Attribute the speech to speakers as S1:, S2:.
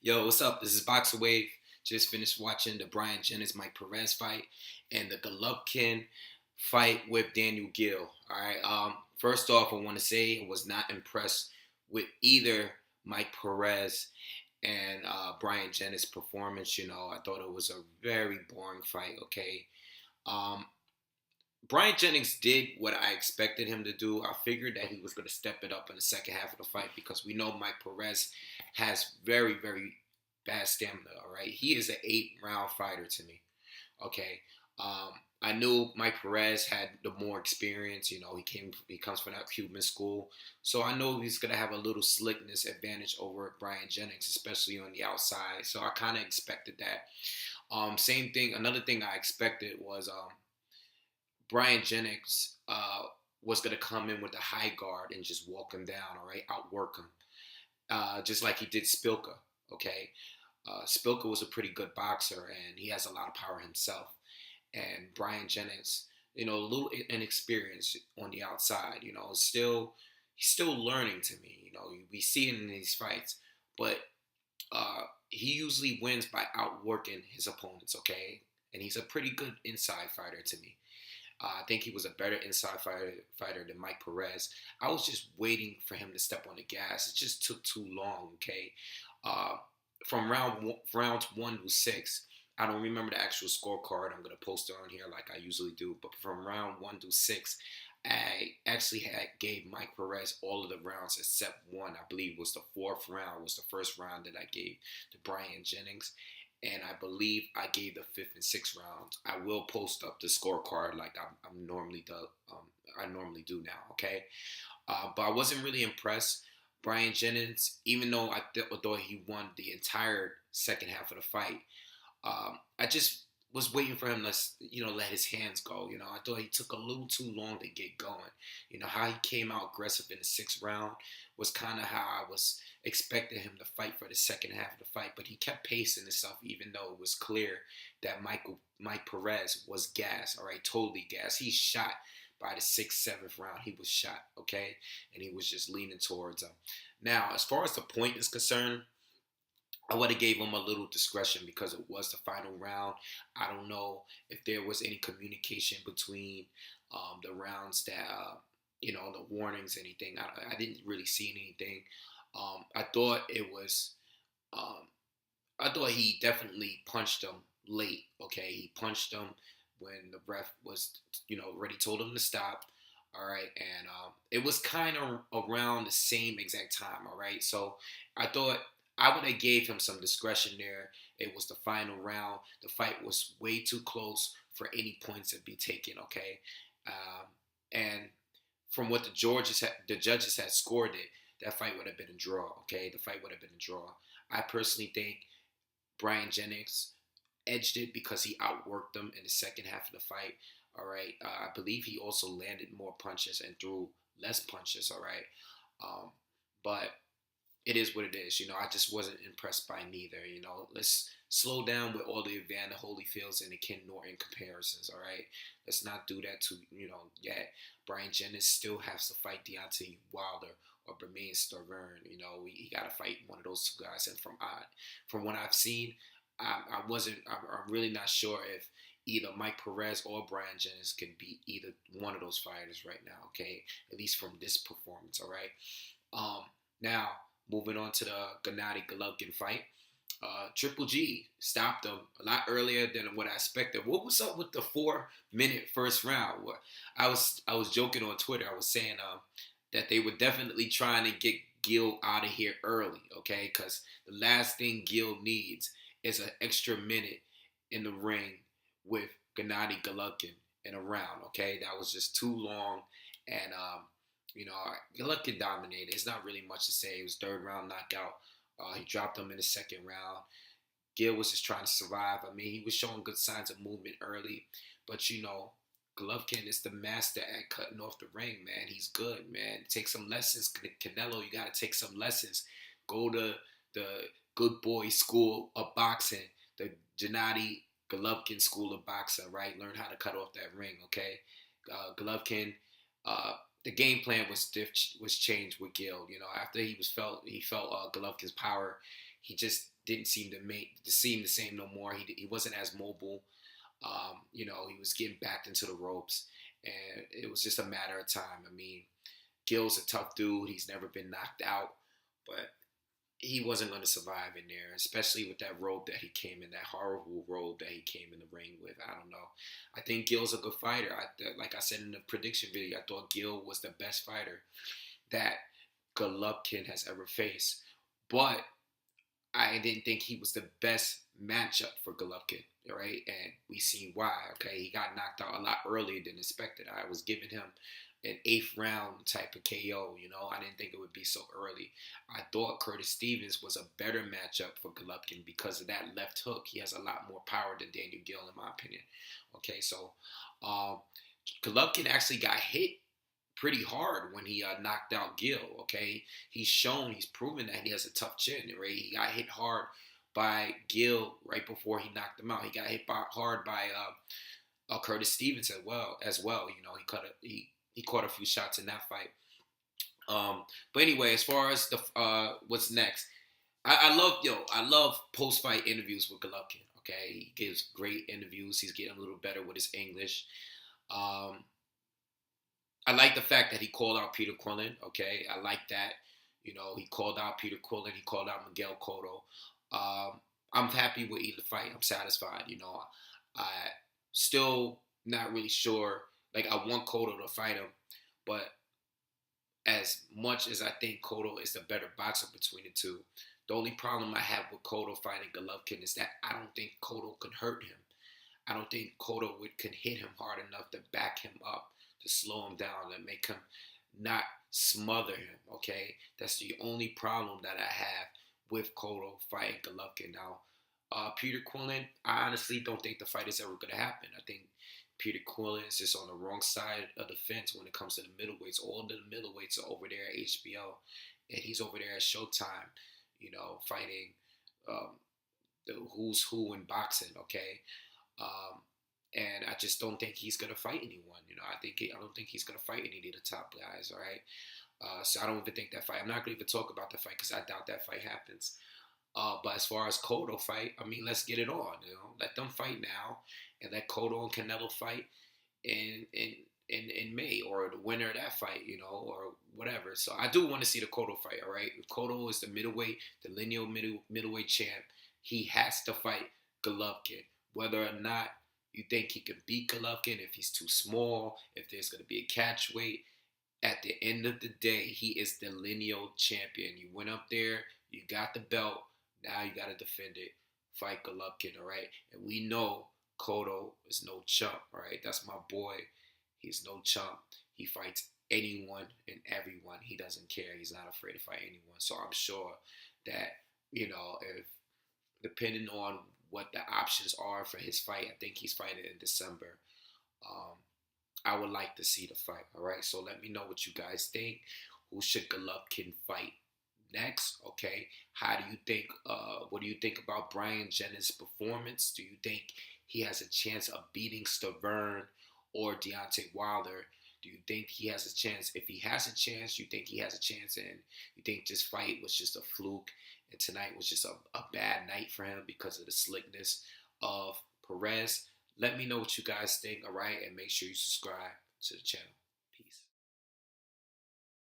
S1: Yo, what's up? This is BoxingWave. Just finished watching the Bryant Jennings Mike Perez fight and the Golovkin fight with Daniel Geale. All right. First off, I want to say I was not impressed with either Mike Perez and Bryant Jennings' performance. I thought it was a very boring fight. Okay. Um, Bryant Jennings did what I expected him to do. I figured that he was going to step it up in the second half of the fight because we know Mike Perez has very, very bad stamina. All right, he is an 8-round fighter to me. Okay, I knew Mike Perez had the more experience. He comes from that Cuban school, so I know he's going to have a little slickness advantage over Bryant Jennings, especially on the outside. So I kind of expected that. Same thing. Another thing I expected was Brian Jennings was going to come in with a high guard and just walk him down, all right, outwork him, just like he did Spilka, okay? Spilka was a pretty good boxer, and he has a lot of power himself. And Brian Jennings, a little inexperienced on the outside, he's still learning to me. We see it in these fights, but he usually wins by outworking his opponents, okay? And he's a pretty good inside fighter to me. I think he was a better inside fighter than Mike Perez. I was just waiting for him to step on the gas. It just took too long, okay? From rounds 1 to 6, I don't remember the actual scorecard. I'm going to post it on here like I usually do. But from round 1 to 6, I actually gave Mike Perez all of the rounds except one. I believe was the fourth round, was the first round that I gave to Bryant Jennings. And I believe I gave the fifth and sixth rounds. I will post up the scorecard like I normally do now. Okay, but I wasn't really impressed. Brian Jennings, even though I thought he won the entire second half of the fight, I just was waiting for him to let his hands go. I thought he took a little too long to get going. How he came out aggressive in the sixth round was kind of how I was expecting him to fight for the second half of the fight, but he kept pacing himself even though it was clear that Mike Perez was gassed, all right, totally gassed. He shot by the 6th, 7th round. He was shot, okay, and he was just leaning towards him. Now, as far as the point is concerned, I would have gave him a little discretion because it was the final round. I don't know if there was any communication between the rounds that, the warnings, anything. I didn't really see anything. I thought it was, I thought he definitely punched him late. Okay, he punched him when the ref was, already told him to stop. All right, and it was kind of around the same exact time. All right, so I thought I would have gave him some discretion there. It was the final round. The fight was way too close for any points to be taken. Okay, and from what the judges had scored it, that fight would have been a draw. Okay, the fight would have been a draw. I personally think Brian Jennings edged it because he outworked them in the second half of the fight. All right, I believe he also landed more punches and threw less punches. All right, but it is what it is. I just wasn't impressed by neither. Let's slow down with all the Evander Holyfields and the Ken Norton comparisons. All right, let's not do that to yet. Brian Jennings still has to fight Deontay Wilder or Bermane Stiverne. He got to fight one of those two guys. And from what I've seen, I'm really not sure if either Mike Perez or Brian Jennings can beat either one of those fighters right now. Okay, at least from this performance. All right. Now moving on to the Gennady Golovkin fight. Triple G stopped him a lot earlier than what I expected. What was up with the 4-minute first round? I was joking on Twitter. I was saying that they were definitely trying to get Geale out of here early, okay? Because the last thing Geale needs is an extra minute in the ring with Gennady Golovkin in a round, okay? That was just too long, and Golovkin dominated. It's not really much to say. It was third round knockout. He dropped him in the second round. Geale was just trying to survive. I mean, he was showing good signs of movement early, but Golovkin is the master at cutting off the ring, man. He's good, man. Take some lessons. Canelo, you got to take some lessons. Go to the good boy school of boxing, the Gennady Golovkin school of boxing, right? Learn how to cut off that ring, okay? Golovkin, the game plan was changed with Geale. After he felt Golovkin's power, he just didn't seem the same no more. He wasn't as mobile. You know, he was getting backed into the ropes, and it was just a matter of time. I mean, Gill's a tough dude. He's never been knocked out, but he wasn't going to survive in there, especially with that robe that he came in, that horrible robe that he came in the ring with. I don't know. I think Gill's a good fighter. Like I said in the prediction video, I thought Gill was the best fighter that Golovkin has ever faced. But I didn't think he was the best matchup for Golovkin, right? And we seen why, okay? He got knocked out a lot earlier than expected. I was giving him an 8th round type of KO, you know? I didn't think it would be so early. I thought Curtis Stevens was a better matchup for Golovkin because of that left hook. He has a lot more power than Daniel Geale, in my opinion. Okay, so Golovkin actually got hit pretty hard when he knocked out Geale, okay? He's proven that he has a tough chin, right? He got hit hard by Geale right before he knocked him out. He got hit hard by Curtis Stevens as well. You know, he caught a few shots in that fight. But anyway, as far as the what's next, I love post-fight interviews with Golovkin, okay? He gives great interviews. He's getting a little better with his English. I like the fact that he called out Peter Quillin, okay? I like that. You know, he called out Peter Quillin. He called out Miguel Cotto. I'm happy with either fight. I'm satisfied, you know. I still not really sure. Like, I want Cotto to fight him. But as much as I think Cotto is the better boxer between the two, the only problem I have with Cotto fighting Golovkin is that I don't think Cotto can hurt him. I don't think Cotto can hit him hard enough to back him up, to slow him down and make him not smother him, okay? That's the only problem that I have with Cotto fighting Golovkin. Now, Peter Quillin, I honestly don't think the fight is ever going to happen. I think Peter Quillin is just on the wrong side of the fence when it comes to the middleweights. All the middleweights are over there at HBO, and he's over there at Showtime, you know, fighting the who's who in boxing, okay? And I just don't think he's gonna fight anyone. You know, I don't think he's gonna fight any of the top guys. All right, so I don't even think that fight. I'm not gonna even talk about the fight because I doubt that fight happens. But as far as Cotto fight, I mean, let's get it on. You know, let them fight now, and let Cotto and Canelo fight in May, or the winner of that fight, you know, or whatever. So I do want to see the Cotto fight. All right, if Cotto is the lineal middleweight champ, he has to fight Golovkin, whether or not you think he could beat Golovkin, if he's too small, if there's going to be a catch weight. At the end of the day, he is the lineal champion. You went up there, you got the belt, now you got to defend it. Fight Golovkin, all right? And we know Cotto is no chump, all right? That's my boy. He's no chump. He fights anyone and everyone. He doesn't care. He's not afraid to fight anyone. So I'm sure that, you know, if depending on what the options are for his fight, I think he's fighting in December. I would like to see the fight, all right? So let me know what you guys think. Who should Golovkin fight next, okay? How do you think, what do you think about Bryant Jennings' performance? Do you think he has a chance of beating Stavern or Deontay Wilder? Do you think he has a chance? If he has a chance, you think he has a chance, and you think this fight was just a fluke, and tonight was just a bad night for him because of the slickness of Perez? Let me know what you guys think, all right? And make sure you subscribe to the channel.